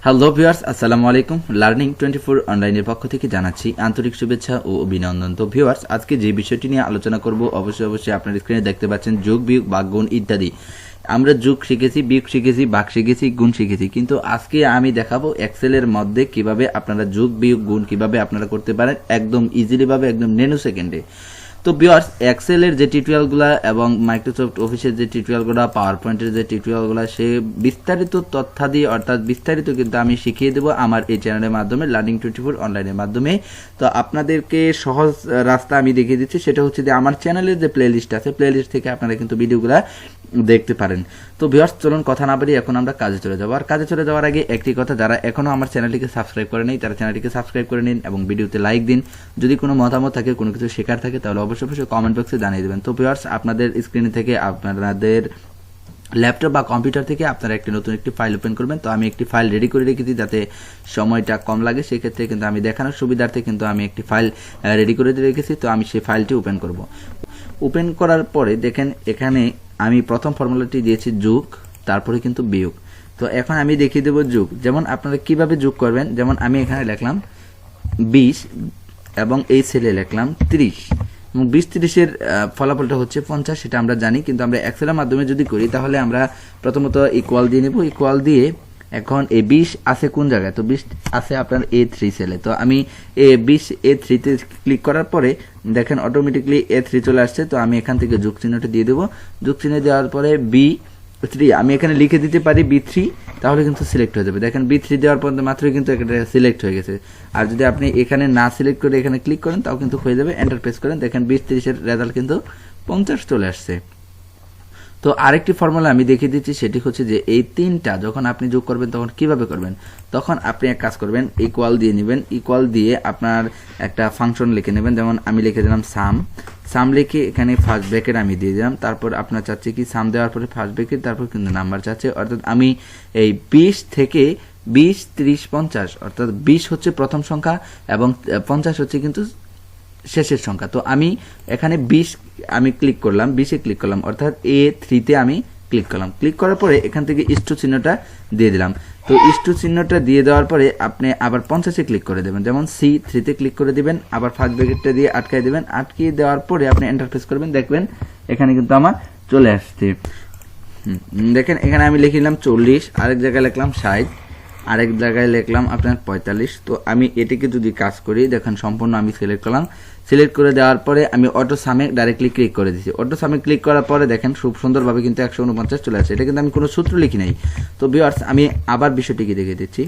Hello viewers, আসসালামু আলাইকুম। Learning 24 অনলাইনের পক্ষ থেকে জানাচ্ছি আন্তরিক শুভেচ্ছা ও অভিনন্দন। তো ভিউয়ার্স, আজকে যে বিষয়টি নিয়ে আলোচনা করব অবশ্যই আপনার স্ক্রিনে দেখতে পাচ্ছেন যোগ, বিয়োগ, ভাগ, গুণ ইত্যাদি। আমরা যোগ শিখেছি, বিয়োগ শিখেছি, ভাগ শিখেছি, গুণ শিখেছি, কিন্তু আজকে আমি দেখাবো এক্সেলের মধ্যে কিভাবে আপনারা যোগ, বিয়োগ, গুণ কিভাবে আপনারা করতে পারেন একদম ইজিলি ভাবে, একদম ন্যানো সেকেন্ডে। তো ভিউয়ার্স, এক্সেলের যে টিউটোরিয়ালগুলো এবং মাইক্রোসফট অফিসের যে টিউটোরিয়ালগুলো, পাওয়ার পয়েন্টের যে টিউটোরিয়ালগুলো, সে বিস্তারিত তথ্যাদি অর্থাৎ বিস্তারিত কিন্তু আমি শিখিয়ে দেবো আমার এই চ্যানেলের মাধ্যমে, লার্নিং 24 অনলাইনের মাধ্যমে। তো আপনাদেরকে সহজ রাস্তা আমি দেখিয়ে দিচ্ছি, সেটা হচ্ছে যে আমার চ্যানেলের যে প্লে লিস্ট আছে, প্লে লিস্ট থেকে আপনারা কিন্তু ভিডিওগুলো দেখতে পারেন। তো ভিউয়ার্স, চলুন কথা না বাড়িয়ে এখন আমরা কাজে চলে যাবো। আর কাজে চলে যাওয়ার আগে একটি কথা, যারা এখনও আমার চ্যানেলটিকে সাবস্ক্রাইব করে নেই তারা চ্যানেলটিকে সাবস্ক্রাইব করে নিন এবং ভিডিওতে লাইক দিন। যদি কোনো মতামত থাকে, কোনো কিছু শেখার থাকে, তাহলে অবশ্যই কমেন্ট বক্সে জানিয়ে দেবেন। তো ভিউয়ার্স, আপনাদের স্ক্রিনে থেকে আপনাদের ল্যাপটপ বা কম্পিউটার থেকে আপনারা নতুন একটি ফাইল ওপেন করবেন। তো আমি একটি ফাইল রেডি করে রেখেছি যাতে সময়টা কম লাগে, সেক্ষেত্রে কিন্তু আমি দেখানোর সুবিধার্থে কিন্তু আমি একটি ফাইল রেডি করে রেখেছি। তো আমি সেই ফাইলটি ওপেন করব। ওপেন করার পরে দেখেন এখানে আমি প্রথম ফর্মুলাটি দিয়েছি যোগ, তারপরে কিন্তু বিয়োগ। তো এখন আমি দেখিয়ে দেবো যোগ, যেমন আপনারা কিভাবে যোগ করবেন। যেমন আমি এখানে লিখলাম 20 এবং এই সেলে লিখলাম 30 এবং 20-30-এর ফলাফলটা হচ্ছে 50, সেটা আমরা জানি। কিন্তু আমরা এক্সেলের মাধ্যমে যদি করি তাহলে আমরা প্রথমত ইকুয়াল দিয়ে নেব। ইকুয়াল দিয়ে এখন এই 20 আছে কোন জায়গায়, তো 20 আছে আপনার A3 সেলে। তো আমি A20 A3-তে ক্লিক করার পরে দেখেন অটোমেটিকলি A3 চলে আসছে। তো আমি এখান থেকে যোগ চিহ্নটা দিয়ে দেবো। যোগ চিহ্ন দেওয়ার পরে B3 আমি এখানে লিখে দিতে পারি B3, তাহলে কিন্তু সিলেক্ট হয়ে যাবে। দেখেন B3 দেওয়ার পর মাত্রই কিন্তু এটা সিলেক্ট হয়ে গেছে। আর যদি আপনি এখানে না সিলেক্ট করে এখানে ক্লিক করেন তাও কিন্তু হয়ে যাবে। এন্টার প্রেস করেন, দেখেন 20-30-এর রেজাল্ট কিন্তু 50 চলে আসছে। তো আরেকটি ফর্মুলা আমি দেখিয়ে দিচ্ছি, সেটি হচ্ছে যে এই তিনটা যখন আপনি যোগ করবেন তখন কিভাবে করবেন। তখন আপনি এক কাজ করবেন, ইকুয়াল দিয়ে নেবেন। ইকুয়াল দিয়ে আপনার একটা ফাংশন লিখে নেবেন। যেমন আমি লিখে দিলাম সাম লিখে এখানে ফার্স্ট ব্র্যাকেট আমি দিয়ে দিলাম। তারপর আপনার চাচ্ছে কি সাম দেওয়ার পরে ফার্স্ট ব্র্যাকেট, তারপর কিন্তু নাম্বার চাচ্ছে। অর্থাৎ আমি এই 20 থেকে 20, 30, 50 অর্থাৎ 20 হচ্ছে প্রথম সংখ্যা এবং 50 হচ্ছে কিন্তু শেষের সংখ্যা। তো আমি এখানে 20 আমি ক্লিক করলাম, 20-এ ক্লিক করলাম, অর্থাৎ A3-তে আমি ক্লিক করলাম। ক্লিক করার পরে এখান থেকে ইস্টু চিহ্নটা দিয়ে দিলাম। তো ইস্টু চিহ্নটা দিয়ে দেওয়ার পরে আপনি আবার 50-এ ক্লিক করে দেবেন। যেমন C3-তে ক্লিক করে দিবেন, আবার ফার্স্ট ব্র্যাকেটটা দিয়ে আটকাই দেবেন। আটকিয়ে দেওয়ার পরে আপনি এন্টার প্রেস করবেন, দেখবেন এখানে কিন্তু আমার চলে আসছে। দেখেন এখানে আমি লিখলাম 40, আরেক জায়গায় লিখলাম 60, আরেক জায়গায় লিখলাম আপনার 45। তো আমি এটিকে যদি কাজ করি, দেখেন সম্পূর্ণ আমি সিলেক্ট করলাম। সিলেক্ট করে দেওয়ার পরে আমি অটো সামে ডাইরেক্টলি ক্লিক করে দিচ্ছি। অটো সামে ক্লিক করার পরে দেখেন খুব সুন্দরভাবে কিন্তু 149 চলে আসে। এটা কিন্তু আমি কোনো সূত্র লিখি নাই। তো ভিউয়ার্স, আমি আবার বিষয়টিকে দেখিয়ে দিচ্ছি।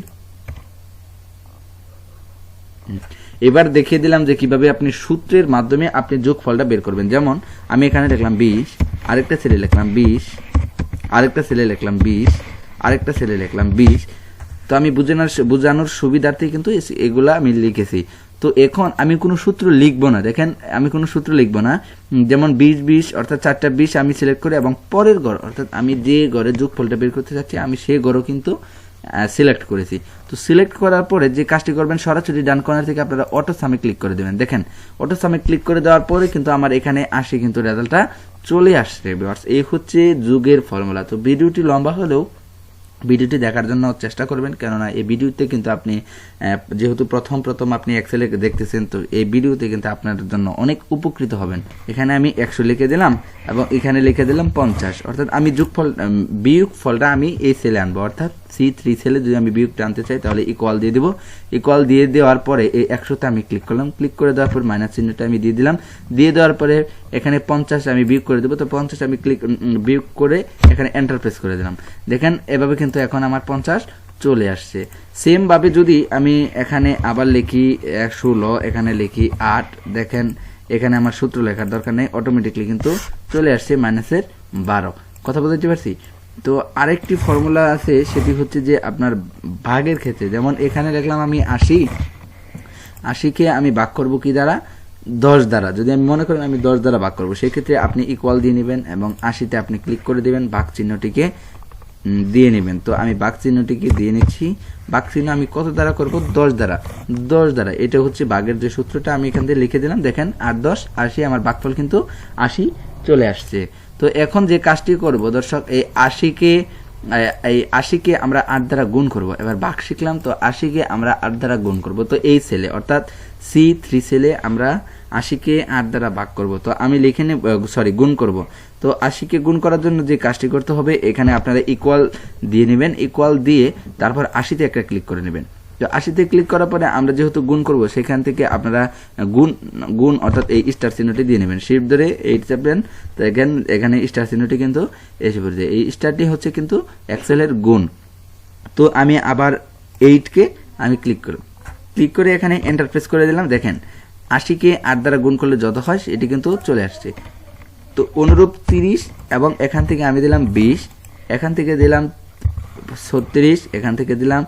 এবার দেখিয়ে দিলাম যে কিভাবে আপনি সূত্রের মাধ্যমে আপনি যোগফলটা বের করবেন। যেমন আমি এখানে লিখলাম 20, আরেকটা সেলে লিখলাম 20, আরেকটা সেলে লিখলাম 20, আরেকটা সেলে লিখলাম 20। তো আমি বোঝানোর সুবিধার্থে কিন্তু এগুলা আমি লিখেছি। তো এখন আমি কোনো সূত্র লিখবো না। দেখেন আমি কোনো সূত্র লিখবো না। যেমন 20-20 অর্থাৎ 4টা 20 আমি সিলেক্ট করি এবং পরের ঘর অর্থাৎ আমি যে ঘরে যোগফলটা বের করতে চাচ্ছি আমি সেই ঘরও কিন্তু সিলেক্ট করেছি। তো সিলেক্ট করার পরে যে কাজটি করবেন, সরাসরি ডান কর্নার থেকে আপনারা অটো সামে ক্লিক করে দেবেন। দেখেন অটো সামে ক্লিক করে দেওয়ার পরে কিন্তু আমার এখানে আসে কিন্তু রেজাল্টটা চলে আসছে। এই হচ্ছে যোগের ফর্মুলা। তো ভিডিওটি লম্বা হলেও ভিডিওটি দেখার জন্য চেষ্টা করবেন, কেননা এই ভিডিওতে কিন্তু আপনি যেহেতু প্রথম আপনি এক্সেলে দেখতেছেন, তো এই ভিডিওতে কিন্তু আপনার জন্য অনেক উপকৃত হবেন। এখানে আমি 100 লিখে দিলাম এবং এখানে লিখে দিলাম 50, অর্থাৎ আমি বিয়োগ ফলটা আমি এই সেলে আনবো। অর্থাৎ C3 সেলে যদি আমি বিয়োগটা আনতে চাই তাহলে ইকুয়াল দিয়ে দেবো। ইকুয়াল দিয়ে দেওয়ার পরে এই 100-তে আমি ক্লিক করলাম। ক্লিক করে দেওয়ার পর মাইনাস চিহ্নটা আমি দিয়ে দিলাম। দিয়ে দেওয়ার পরে এখানে 50 আমি বিয়োগ করে দেবো। তো 50 আমি বিয়োগ করে এখানে এন্টার প্রেস করে দিলাম। দেখেন এভাবে কিন্তু এখন আমার 50 চলে আসছে। সেম ভাবে যদি আমি এখানে আবার লিখি 16, এখানে লিখি 8, দেখেন এখানে আমার সূত্র লেখার দরকার নেই, অটোমেটিকলি কিন্তু চলে আসছে -12। কথা বলতে পারছি? তো আরেকটি ফর্মুলা আছে, সেটি হচ্ছে যে আপনার ভাগের ক্ষেত্রে। যেমন এখানে লিখলাম আমি 80-কে আমি ভাগ করব কি দ্বারা, 10 দ্বারা। যদি আমি মনে করেন আমি 10 দ্বারা ভাগ করবো, সেক্ষেত্রে আপনি ইকুয়াল দিয়ে নেবেন এবং 80-তে আপনি ক্লিক করে দেবেন, ভাগ চিহ্নটিকে দিয়ে নেবেন। তো আমি ভাগ চিহ্নটিকে দিয়ে নিচ্ছি। ভাগ চিহ্ন আমি কত দ্বারা করব, 10 দ্বারা। 10 দ্বারা, এটা হচ্ছে ভাগের যে সূত্রটা আমি এখান থেকে লিখে দিলাম। দেখেন 8, 10, 80, আমার ভাগফল কিন্তু 80 চলে আসছে। তো এখন যে কাজটি করব দর্শক, এই 80-কে এই 80-কে আমরা 8 দ্বারা গুণ করব। এবার ভাগ শিখলাম, তো 80-কে আমরা 8 দ্বারা গুণ করব। তো এই সেলে অর্থাৎ C3 সেলে আমরা 80-কে 8 দ্বারা ভাগ করব। তো আমি লিখে নেব, গুণ করব। তো 80-কে গুণ করার জন্য যে কাজটি করতে হবে, এখানে আপনারা ইকুয়াল দিয়ে নেবেন, ইকুয়াল দিয়ে তারপর 80-তে একটা ক্লিক করে নেবেন। তো 80-তে ক্লিক করার পরে আমরা যেহেতু গুণ করব, সেখান থেকে আপনারা গুণ অর্থাৎ এই স্টার চিহ্নটি দিয়ে নেবেন, শিফট ধরে 8 চাপবেন। তো এখানে স্টার চিহ্নটি কিন্তু এসে পড়ছে, এই স্টারটি হচ্ছে কিন্তু এক্সেলের গুণ। তো আমি আবার 8-কে আমি ক্লিক করে এখানে এন্টার প্রেস করে দিলাম। দেখেন 80-কে 8 দ্বারা গুণ করলে যত হয় এটি কিন্তু চলে আসছে। তো অনুরূপ 30, এবং এখান থেকে আমি দিলাম 20, এখান থেকে দিলাম 36, এখান থেকে দিলাম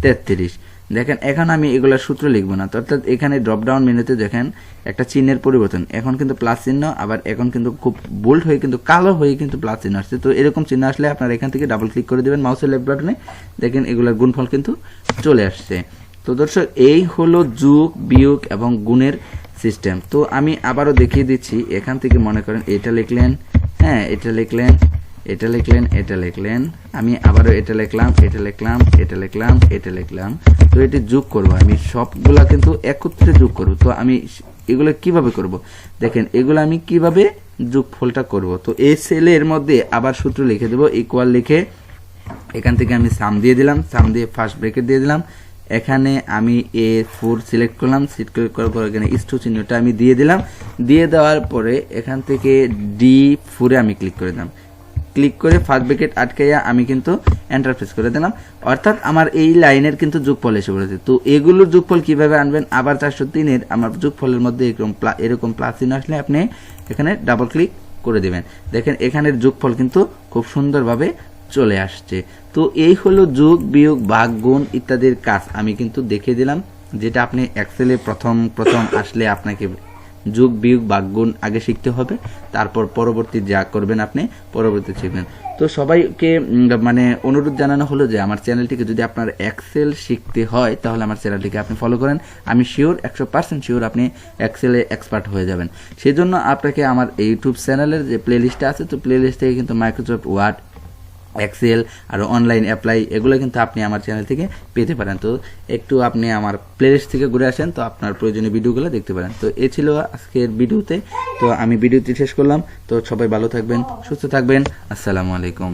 33। দেখেন এখন আমি এগুলোর সূত্র লিখবো না, অর্থাৎ এখানে ড্রপ ডাউন মেনুতে দেখেন একটা চিহ্নের পরিবর্তন, এখন কিন্তু প্লাস চিহ্ন, আবার এখন কিন্তু খুব বোল্ড হয়ে কিন্তু কালো হয়ে কিন্তু প্লাস চিহ্ন আসছে। তো এরকম চিহ্ন আসলে আপনারা এখান থেকে ডাবল ক্লিক করে দেবেন মাউসের লেফট বাটনে, দেখেন এগুলোর গুণফল কিন্তু চলে আসছে। তো দর্শক, এই হলো যোগ বিয়োগ এবং গুণের সিস্টেম। তো আমি আবারও দেখিয়ে দিচ্ছি, এখান থেকে মনে করেন এটা লিখলেন, হ্যাঁ এটা লিখলেন, এটা লিখলেন, এটা লিখলেন, আমি আবারও এটা লিখলাম, এটা লিখলাম, এটা লিখলাম, এটা লিখলাম। তো এটি যোগ করব, আমি সবগুলা কিন্তু একত্রে যোগ করব। তো আমি এগুলো কিভাবে করব, দেখেন এগুলো আমি কিভাবে যোগফলটা করব। তো এই সেলের মধ্যে আবার সূত্র লিখে দেব, ইকুয়াল লিখে এখান থেকে আমি সাম দিয়ে দিলাম, সাম দিয়ে ফার্স্ট ব্রেকেট দিয়ে দিলাম। এখানে আমি A4 সিলেক্ট করলাম, সিলেক্ট করার পর এখানে ইস্টু চিহ্নটা আমি দিয়ে দিলাম। দিয়ে দেওয়ার পরে এখান থেকে D4 আমি ক্লিক করে দিলাম, ক্লিক করে ফার্স্ট ব্রেকেট আটকাইয়া আমি কিন্তু এন্টার প্রেস করে দিলাম। অর্থাৎ আমার এই লাইনের কিন্তু যোগফল এসে পড়েছে। তো এগুলোর যোগফল কিভাবে আনবেন, আবার 403-এর আমার যোগফলের মধ্যে এরকম প্লাস চিহ্ন আসলে আপনি এখানে ডাবল ক্লিক করে দেবেন। দেখেন এখানের যোগফল কিন্তু খুব সুন্দরভাবে চলে আসছে। তো এই হলো যোগ বিয়োগ ভাগ গুণ ইত্যাদির কাজ আমি কিন্তু দেখিয়ে দিলাম, যেটা আপনি এক্সেলে প্রথম আসলে আপনাকে যোগ বিয়োগ ভাগ গুণ আগে শিখতে হবে, তারপর পরবর্তী যা করবেন আপনি পরবর্তী শিখবেন। তো সবাইকে মানে অনুরোধ জানানো হলো যে আমার চ্যানেলটিকে যদি আপনার এক্সেল শিখতে হয় তাহলে আমার চ্যানেলটিকে আপনি ফলো করেন। আমি শিওর 100% শিওর আপনি এক্সেলে এক্সপার্ট হয়ে যাবেন। সেই জন্য আপনাকে আমার ইউটিউব চ্যানেলের যে প্লে লিস্টটা আছে, তো প্লে লিস্ট থেকে কিন্তু মাইক্রোসফট ওয়ার্ড, এক্সেল আর অনলাইন অ্যাপ্লাই এগুলো কিন্তু আপনি আমার চ্যানেল থেকে পেতে পারেন। তো একটু আপনি আমার প্লেলিস্ট থেকে ঘুরে আসেন, তো আপনার প্রয়োজনীয় ভিডিওগুলো দেখতে পারেন। তো এ ছিল আজকের ভিডিওতে। তো আমি ভিডিওটি শেষ করলাম। তো সবাই ভালো থাকবেন, সুস্থ থাকবেন। আসসালামু আলাইকুম।